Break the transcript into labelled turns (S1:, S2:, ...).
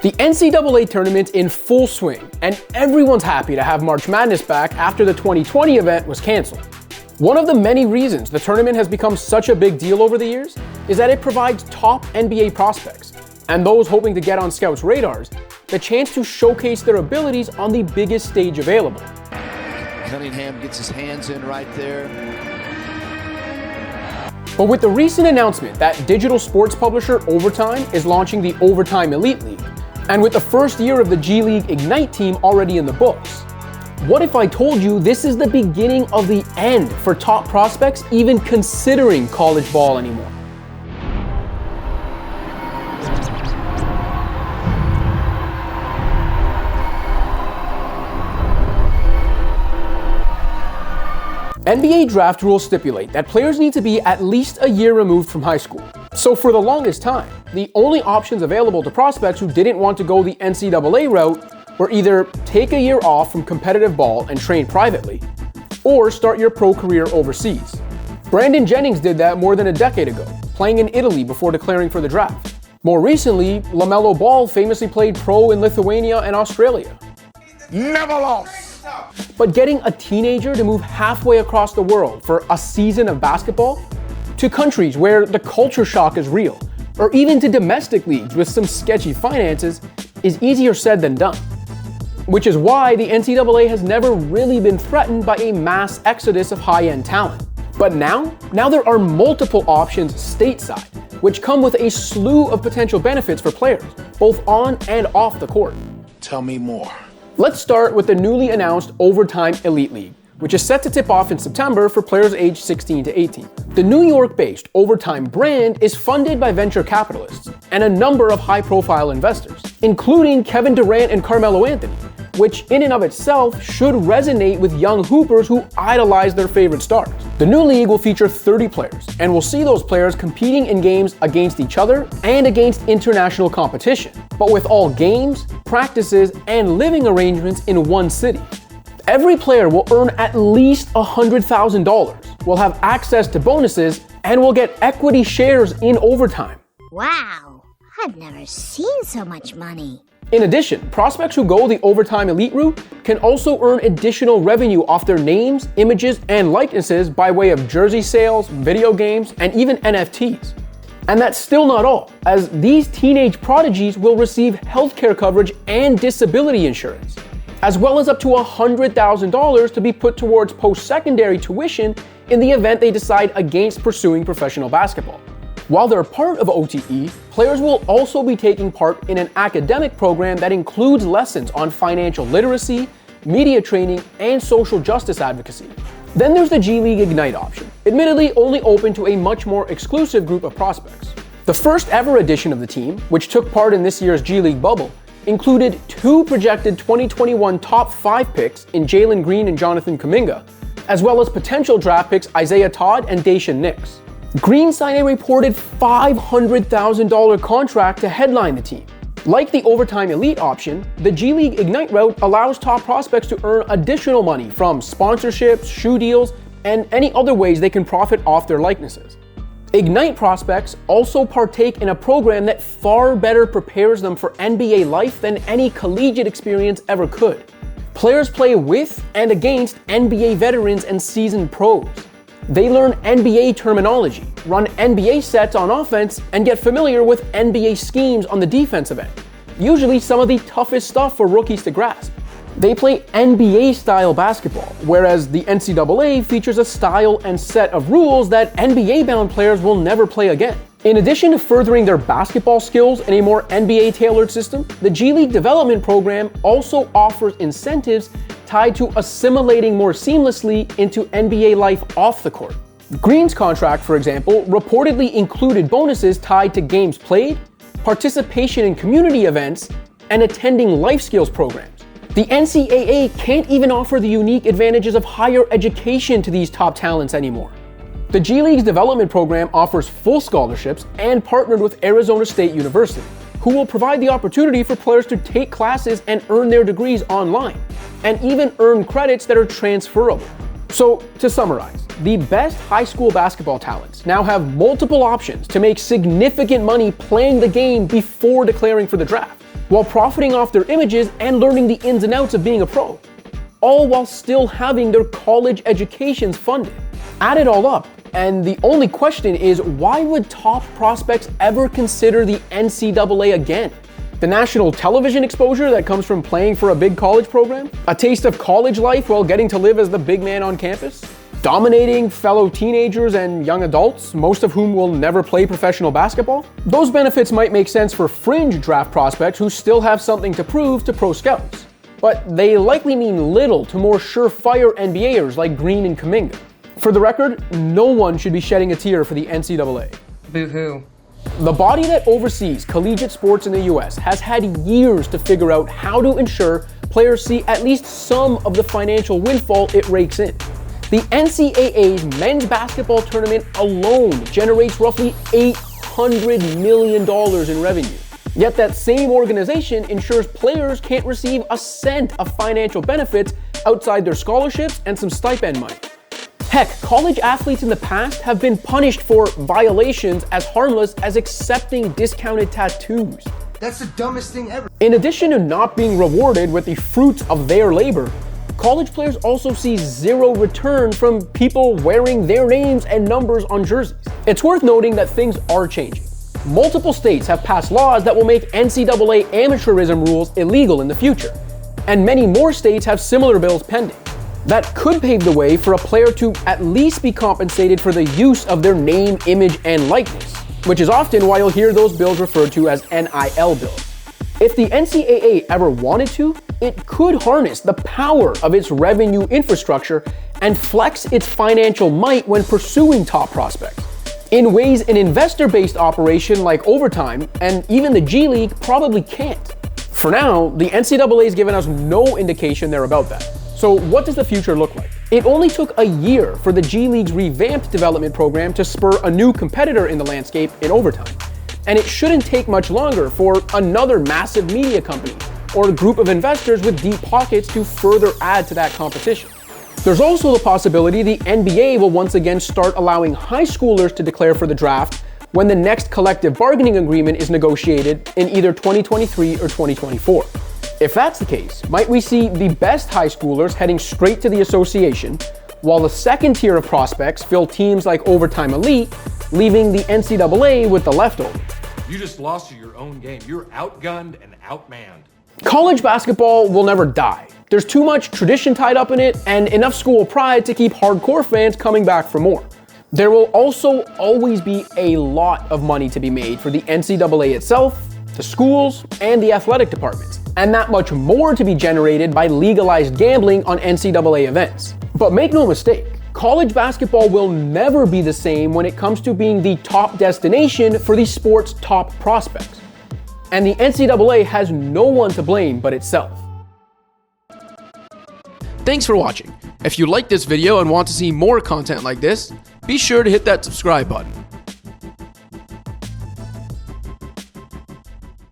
S1: The NCAA tournament's in full swing, and everyone's happy to have March Madness back after the 2020 event was canceled. One of the many reasons the tournament has become such a big deal over the years is that it provides top NBA prospects, and those hoping to get on scouts' radars, the chance to showcase their abilities on the biggest stage available.
S2: Cunningham gets his hands in right there.
S1: But with the recent announcement that digital sports publisher Overtime is launching the Overtime Elite League, and with the first year of the GLeague Ignite team already in the books, what if I told you this is the beginning of the end for top prospects even considering college ball anymore? NBA draft rules stipulate that players need to be at least a year removed from high school. So for the longest time, the only options available to prospects who didn't want to go the NCAA route were either take a year off from competitive ball and train privately, or start your pro career overseas. Brandon Jennings did that more than a decade ago, playing in Italy before declaring for the draft. More recently, LaMelo Ball famously played pro in Lithuania and Australia.
S3: Never lost!
S1: But getting a teenager to move halfway across the world for a season of basketball, to countries where the culture shock is real, or even to domestic leagues with some sketchy finances, is easier said than done. Which is why the NCAA has never really been threatened by a mass exodus of high-end talent. But now there are multiple options stateside, which come with a slew of potential benefits for players, both on and off the court.
S3: Tell me more.
S1: Let's start with the newly announced Overtime Elite League, which is set to tip off in September for players aged 16 to 18. The New York-based Overtime brand is funded by venture capitalists and a number of high-profile investors, including Kevin Durant and Carmelo Anthony, which in and of itself should resonate with young hoopers who idolize their favorite stars. The new league will feature 30 players, and will see those players competing in games against each other and against international competition, but with all games, practices, and living arrangements in one city. Every player will earn at least $100,000, will have access to bonuses, and will get equity shares in Overtime.
S4: Wow, I've never seen so much money.
S1: In addition, prospects who go the Overtime Elite route can also earn additional revenue off their names, images, and likenesses by way of jersey sales, video games, and even NFTs. And that's still not all, as these teenage prodigies will receive healthcare coverage and disability insurance, as well as up to $100,000 to be put towards post-secondary tuition in the event they decide against pursuing professional basketball. While they're part of OTE, players will also be taking part in an academic program that includes lessons on financial literacy, media training, and social justice advocacy. Then there's the GLeague Ignite option, admittedly only open to a much more exclusive group of prospects. The first ever edition of the team, which took part in this year's G-League bubble, included two projected 2021 top 5 picks in Jalen Green and Jonathan Kuminga, as well as potential draft picks Isaiah Todd and Daishen Nix. Green signed a reported $500,000 contract to headline the team. Like the Overtime Elite option, the G-League Ignite route allows top prospects to earn additional money from sponsorships, shoe deals, and any other ways they can profit off their likenesses. Ignite prospects also partake in a program that far better prepares them for NBA life than any collegiate experience ever could. Players play with and against NBA veterans and seasoned pros. They learn NBA terminology, run NBA sets on offense, and get familiar with NBA schemes on the defensive end. Usually some of the toughest stuff for rookies to grasp. They play NBA-style basketball, whereas the NCAA features a style and set of rules that NBA-bound players will never play again. In addition to furthering their basketball skills in a more NBA-tailored system, the G-League development program also offers incentives tied to assimilating more seamlessly into NBA life off the court. Green's contract, for example, reportedly included bonuses tied to games played, participation in community events, and attending life skills programs. The NCAA can't even offer the unique advantages of higher education to these top talents anymore. The G-League's development program offers full scholarships and partnered with Arizona State University, who will provide the opportunity for players to take classes and earn their degrees online, and even earn credits that are transferable. So, to summarize, the best high school basketball talents now have multiple options to make significant money playing the game before declaring for the draft, while profiting off their images and learning the ins and outs of being a pro, all while still having their college educations funded. Add it all up, and the only question is, why would top prospects ever consider the NCAA again? The national television exposure that comes from playing for a big college program? A taste of college life while getting to live as the big man on campus? Dominating fellow teenagers and young adults, most of whom will never play professional basketball? Those benefits might make sense for fringe draft prospects who still have something to prove to pro scouts. But they likely mean little to more surefire NBAers like Green and Kuminga. For the record, no one should be shedding a tear for the NCAA.
S5: Boo-hoo.
S1: The body that oversees collegiate sports in the US has had years to figure out how to ensure players see at least some of the financial windfall it rakes in. The NCAA's men's basketball tournament alone generates roughly $800 million in revenue. Yet that same organization ensures players can't receive a cent of financial benefits outside their scholarships and some stipend money. Heck, college athletes in the past have been punished for violations as harmless as accepting discounted tattoos.
S5: That's the dumbest thing ever.
S1: In addition to not being rewarded with the fruits of their labor, college players also see zero return from people wearing their names and numbers on jerseys. It's worth noting that things are changing. Multiple states have passed laws that will make NCAA amateurism rules illegal in the future, and many more states have similar bills pending. That could pave the way for a player to at least be compensated for the use of their name, image, and likeness, which is often why you'll hear those bills referred to as NIL bills. If the NCAA ever wanted to, it could harness the power of its revenue infrastructure and flex its financial might when pursuing top prospects, in ways an investor-based operation like Overtime and even the G League probably can't. For now, the NCAA has given us no indication they're about that. So what does the future look like? It only took a year for the G League's revamped development program to spur a new competitor in the landscape in Overtime. And it shouldn't take much longer for another massive media company or a group of investors with deep pockets to further add to that competition. There's also the possibility the NBA will once again start allowing high schoolers to declare for the draft when the next collective bargaining agreement is negotiated in either 2023 or 2024. If that's the case, might we see the best high schoolers heading straight to the association, while the second tier of prospects fill teams like Overtime Elite, leaving the NCAA with the leftovers?
S6: You just lost to your own game. You're outgunned and outmanned.
S1: College basketball will never die. There's too much tradition tied up in it and enough school pride to keep hardcore fans coming back for more. There will also always be a lot of money to be made for the NCAA itself, the schools, and the athletic departments, and that much more to be generated by legalized gambling on NCAA events. But make no mistake, college basketball will never be the same when it comes to being the top destination for the sport's top prospects. And the NCAA has no one to blame but itself. Thanks for watching. If you liked this video and want to see more content like this, be sure to hit that subscribe button.